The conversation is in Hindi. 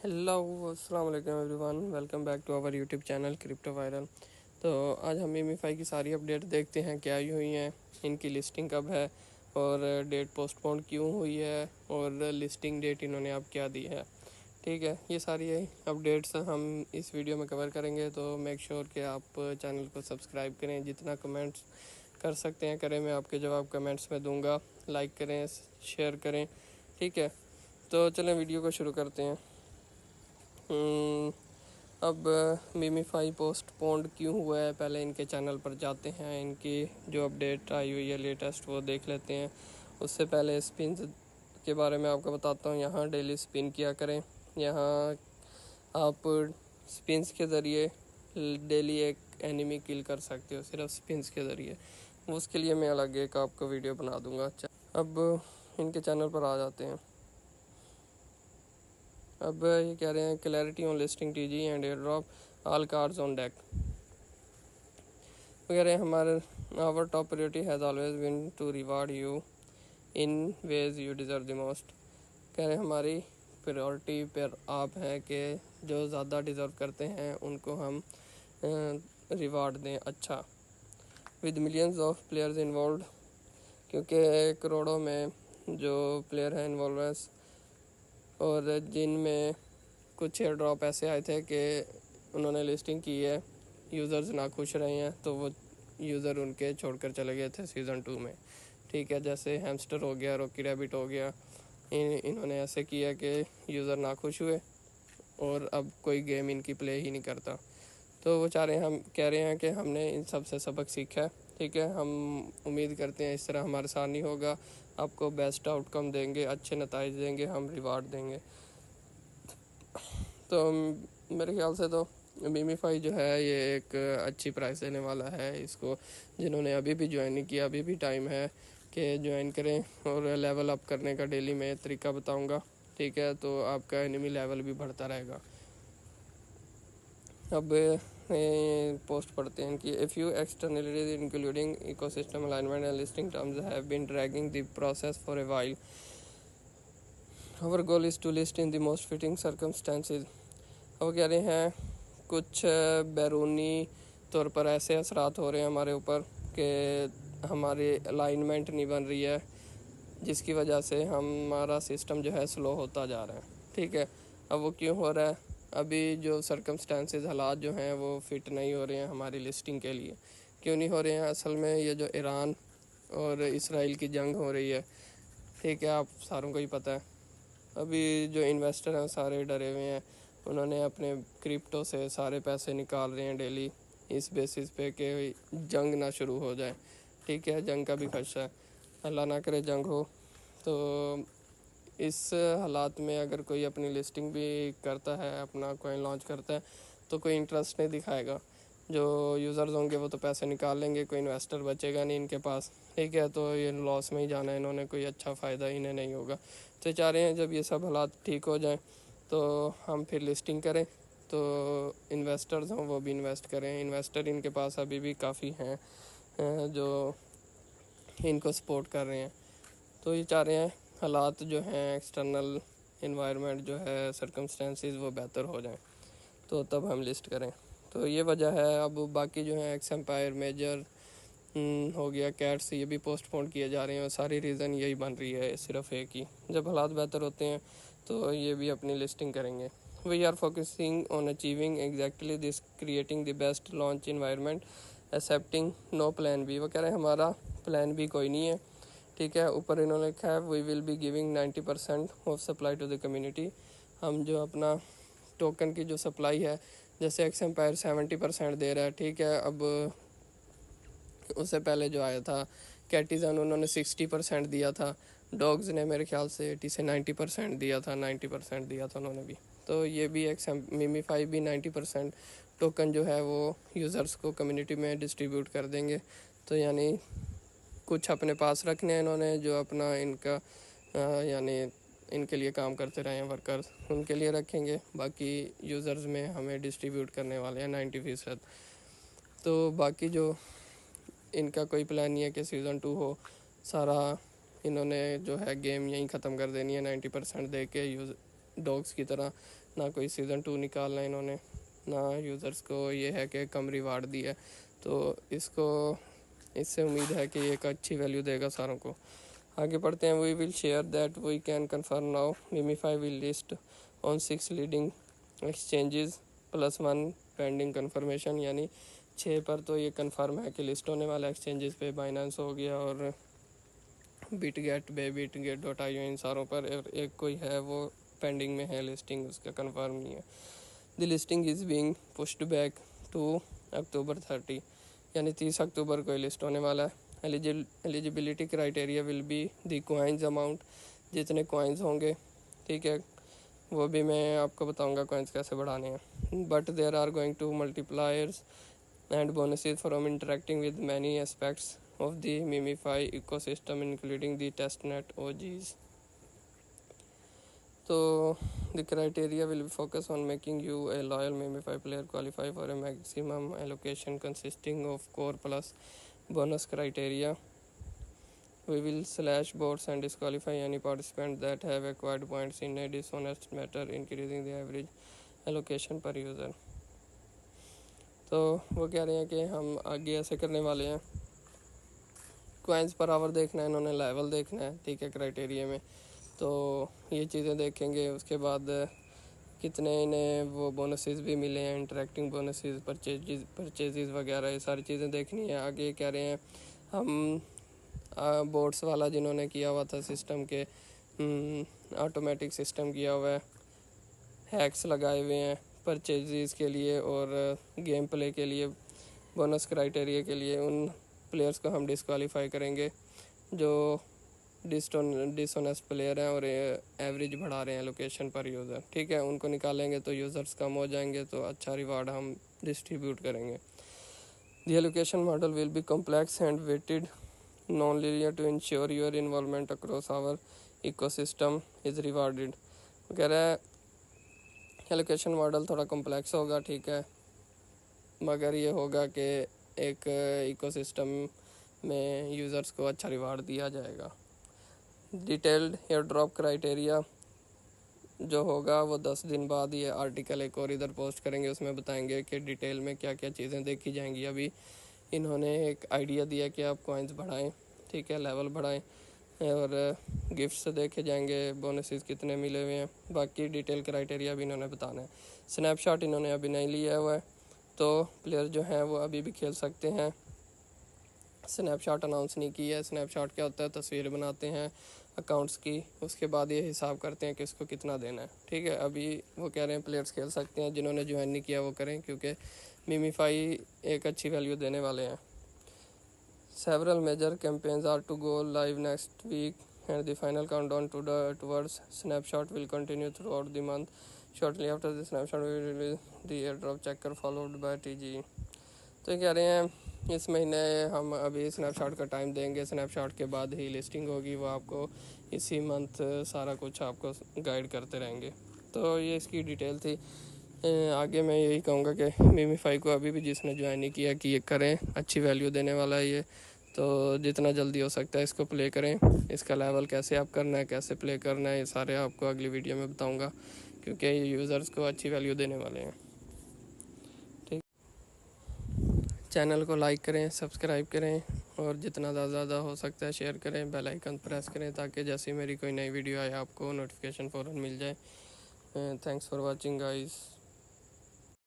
हेलो अस्सलाम वालेकुम everyone, welcome back to our YouTube channel crypto viral. तो आज हम मीमीफाई की सारी अपडेट देखते हैं क्या हुई हैं, इनकी लिस्टिंग कब है और डेट पोस्टपोन क्यों हुई है और लिस्टिंग डेट इन्होंने अब क्या दी है। ठीक है, ये सारी अपडेट्स हम इस वीडियो में कवर करेंगे। तो मेक श्योर कि आप चैनल को सब्सक्राइब करें, जितना कमेंट्स कर सकते हैं करें, मैं आपके जवाब कमेंट्स में दूंगा। लाइक करें, शेयर करें। ठीक है, तो चलें वीडियो को शुरू करते हैं। अब मीमीफाई पोस्टपोन्ड क्यों हुआ है, पहले इनके चैनल पर जाते हैं, इनकी जो अपडेट आई हुई है लेटेस्ट वो देख लेते हैं। उससे पहले स्पिन के बारे में आपको बताता हूँ। यहाँ डेली स्पिन किया करें। यहाँ आप स्पिन्स के ज़रिए डेली एक एनिमी किल कर सकते हो, सिर्फ स्पिन्स के ज़रिए। उसके लिए मैं अलग एक आपको वीडियो बना दूँगा। अब इनके चैनल पर आ जाते हैं। अब ये कह रहे हैं clarity on listing TG and airdrop, all cards on deck. कह रहे हैं हमारे our top priority has always been to reward you in ways you deserve the most. कह रहे हैं हमारी प्रायोरिटी पर आप हैं कि जो ज़्यादा डिज़र्व करते हैं उनको हम रिवार्ड दें अच्छा। With millions of players involve, क्योंकि करोड़ों में जो प्लेयर हैं इन्वॉल्व हैं, और जिनमें कुछ एयर ड्रॉप ऐसे आए थे कि उन्होंने लिस्टिंग की है, यूज़र्स ना खुश रहे हैं तो वो यूज़र उनके छोड़कर चले गए थे सीज़न 2 में। ठीक है, जैसे हैमस्टर हो गया, रॉकी रैबिट हो गया, इन्होंने ऐसे किया कि यूज़र ना खुश हुए और अब कोई गेम इनकी प्ले ही नहीं करता। तो वो चाह रहे हैं, हम कह रहे हैं कि हमने इन सब से सबक सीखा है। ठीक है, हम उम्मीद करते हैं इस तरह हमारे साथ नहीं होगा, आपको बेस्ट आउटकम देंगे, अच्छे नताइज देंगे, हम रिवार्ड देंगे। तो मेरे ख्याल से तो मीमीफाई जो है ये एक अच्छी प्राइस देने वाला है। इसको जिन्होंने अभी भी ज्वाइन नहीं किया, अभी भी टाइम है कि ज्वाइन करें। और लेवल अप करने का डेली मैं तरीका बताऊंगा। ठीक है, तो आपका एनिमी लेवल भी बढ़ता रहेगा। अब पोस्ट पढ़ते हैं कि if you externalities including ecosystem alignment and listing terms have been dragging the process for a while, our goal is to list in the most fitting circumstances. अब कह रहे हैं कुछ बैरूनी तौर पर ऐसे असरात हो रहे हैं हमारे ऊपर कि हमारी अलाइनमेंट नहीं बन रही है, जिसकी वजह से हमारा सिस्टम जो है स्लो होता जा रहा है। ठीक है, अब वो क्यों हो रहा है? अभी जो सर्कमस्टेंसेस हालात जो हैं वो फिट नहीं हो रहे हैं हमारी लिस्टिंग के लिए। क्यों नहीं हो रहे हैं? असल में ये जो ईरान और इसराइल की जंग हो रही है, ठीक है, आप सारों को ही पता है। अभी जो इन्वेस्टर हैं सारे डरे हुए हैं, उन्होंने अपने क्रिप्टो से सारे पैसे निकाल रहे हैं डेली, इस बेसिस पे कि जंग ना शुरू हो जाए। ठीक है, जंग का भी खदशा है, अल्लाह ना करे जंग हो। तो इस हालात में अगर कोई अपनी लिस्टिंग भी करता है, अपना कॉइन लॉन्च करता है, तो कोई इंटरेस्ट नहीं दिखाएगा। जो यूज़र्स होंगे वो तो पैसे निकाल लेंगे, कोई इन्वेस्टर बचेगा नहीं इनके पास। ठीक है, तो ये लॉस में ही जाना है इन्होंने, कोई अच्छा फ़ायदा इन्हें नहीं होगा। तो चाह रहे हैं जब ये सब हालात ठीक हो जाएं तो हम फिर लिस्टिंग करें, तो इन्वेस्टर्स हों वो भी इन्वेस्ट करें। इन्वेस्टर इनके पास अभी भी काफ़ी हैं जो इनको सपोर्ट कर रहे हैं। तो ये चाह रहे हैं हालात जो हैं, एक्सटर्नल इन्वायरमेंट जो है, सर्कमस्टेंसेस वो बेहतर हो जाएं, तो तब हम लिस्ट करें। तो ये वजह है। अब बाकी जो है एक्स एम्पायर, मेजर हो गया, कैट्स, ये भी पोस्टपोन किए जा रहे हैं। और सारी रीज़न यही बन रही है, सिर्फ एक ही, जब हालात बेहतर होते हैं तो ये भी अपनी लिस्टिंग करेंगे। We are focusing on achieving exactly this, creating the best launch environment, accepting no plan B. वो कह रहे हैं हमारा प्लान बी कोई नहीं है। ठीक है, ऊपर इन्होंने लिखा है we will be giving 90% of supply to the community. हम जो अपना टोकन की जो सप्लाई है, जैसे एक्स एम्पायर 70% दे रहा है। ठीक है, अब उससे पहले जो आया था कैटिजन, उन्होंने 60% दिया था। डॉग्स ने मेरे ख्याल से 80 से 90% दिया था, 90% दिया था उन्होंने भी। तो ये भी एक मीमीफाई भी 90% टोकन जो है वो यूज़र्स को कम्युनिटी में डिस्ट्रीब्यूट कर देंगे। तो यानी कुछ अपने पास रखने हैं इन्होंने, जो अपना इनका यानी इनके लिए काम करते रहे हैं वर्कर्स, उनके लिए रखेंगे। बाकी यूज़र्स में हमें डिस्ट्रीब्यूट करने वाले हैं 90%। तो बाकी जो इनका कोई प्लान नहीं है कि सीज़न 2 हो। सारा इन्होंने जो है गेम यहीं ख़त्म कर देनी है 90% दे के, यूज़ डॉग्स की तरह ना कोई सीज़न 2 निकालना इन्होंने, ना यूज़र्स को ये है कि कम रिवार्ड दिया, तो इससे उम्मीद है कि एक अच्छी वैल्यू देगा सारों को। आगे पढ़ते हैं। We will share that we can confirm now MemeFi will list on 6 leading exchanges +1 pending confirmation, यानी 6 पर तो ये कन्फर्म है कि लिस्ट होने वाला एक्सचेंजेस पे बाइनेंस हो गया और बिटगेट, bitget.io, इन सारों पर, और एक कोई है वो पेंडिंग में है लिस्टिंग, उसका कन्फर्म नहीं है। The listing is being pushed back to October 30, यानी 30 अक्टूबर को लिस्ट होने वाला है। Eligibility criteria will be the coins amount, जितने कॉइन्स होंगे, ठीक है, वो भी मैं आपको बताऊंगा कॉइन्स कैसे बढ़ाने हैं। But there are going to multipliers and bonuses from interacting with many aspects of the Mimify ecosystem including the testnet OGs. So the criteria will be focused on making you a loyal Mimify player, qualify for a maximum allocation consisting of core plus bonus criteria. We will slash bots and disqualify any participant that have acquired points in a dishonest manner, increasing the average allocation per user. तो वो कह रहे हैं कि हम आगे ऐसे करने वाले हैं, कॉइन्स पर आवर देखना है इन्होंने, लेवल देखना है, ठीक है, क्राइटेरिया में, तो ये चीज़ें देखेंगे। उसके बाद कितने इन्हें वो बोनसेस भी मिले हैं, इंटरेक्टिंग बोनसेस, परचेजेस वगैरह, ये सारी चीज़ें देखनी है। आगे कह रहे हैं हम बोट्स वाला जिन्होंने किया हुआ था सिस्टम के, ऑटोमेटिक सिस्टम किया हुआ है, हैक्स लगाए हुए हैं परचेजेस के लिए और गेम प्ले के लिए, बोनस क्राइटेरिया के लिए, उन प्लेयर्स को हम डिस्क्वालीफाई करेंगे जो डिसऑनेस्ट प्लेयर हैं और एवरेज बढ़ा रहे हैं लोकेशन पर यूज़र, ठीक है, उनको निकालेंगे तो यूज़र्स कम हो जाएंगे, तो अच्छा रिवार्ड हम डिस्ट्रीब्यूट करेंगे। The allocation model will be complex and weighted non linear to ensure your involvement across our ecosystem is rewarded. कह रहा है एलोकेशन मॉडल थोड़ा कॉम्प्लेक्स होगा, ठीक है, मगर ये होगा कि एक इकोसिस्टम में यूज़र्स को अच्छा रिवार्ड दिया जाएगा। डिटेल्ड एयर ड्रॉप क्राइटेरिया जो होगा वो 10 दिन बाद ये आर्टिकल एक और इधर पोस्ट करेंगे, उसमें बताएंगे कि डिटेल में क्या क्या चीज़ें देखी जाएंगी। अभी इन्होंने एक आइडिया दिया कि आप कॉइन्स बढ़ाएं, ठीक है, लेवल बढ़ाएं और गिफ्ट्स देखे जाएंगे, बोनसेस कितने मिले हुए हैं, बाकी डिटेल क्राइटेरिया भी इन्होंने बताना है। स्नैपशॉट इन्होंने अभी नहीं लिया हुआ है, तो प्लेयर जो हैं वो अभी भी खेल सकते हैं। स्नैपशॉट अनाउंस नहीं किया है। स्नैपशॉट क्या होता है, तस्वीर बनाते हैं अकाउंट्स की, उसके बाद ये हिसाब करते हैं कि इसको कितना देना है, ठीक है। अभी वो कह रहे हैं प्लेयर्स खेल सकते हैं, जिन्होंने ज्वाइन नहीं किया वो करें, क्योंकि मीमीफाई एक अच्छी वैल्यू देने वाले हैं। Several major campaigns are to go live next week and the final countdown towards snapshot will continue throughout the month. Shortly after the snapshot will release the airdrop checker followed by TG। तो कह रहे हैं इस महीने हम अभी स्नैपशॉट का टाइम देंगे, स्नैपशॉट के बाद ही लिस्टिंग होगी, वो आपको इसी मंथ सारा कुछ आपको गाइड करते रहेंगे। तो ये इसकी डिटेल थी। आगे मैं यही कहूँगा कि मीमीफाई को अभी भी जिसने ज्वाइन नहीं किया कि ये करें, अच्छी वैल्यू देने वाला है ये, तो जितना जल्दी हो सकता है इसको प्ले करें। इसका लेवल कैसे आप करना है, कैसे प्ले करना है, ये सारे आपको अगली वीडियो में बताऊँगा, क्योंकि ये यूज़र्स को अच्छी वैल्यू देने वाले हैं। चैनल को लाइक करें, सब्सक्राइब करें और जितना ज़्यादा हो सकता है शेयर करें, बेल आइकन प्रेस करें ताकि जैसे मेरी कोई नई वीडियो आए आपको नोटिफिकेशन फ़ौरन मिल जाए। Thanks for watching guys.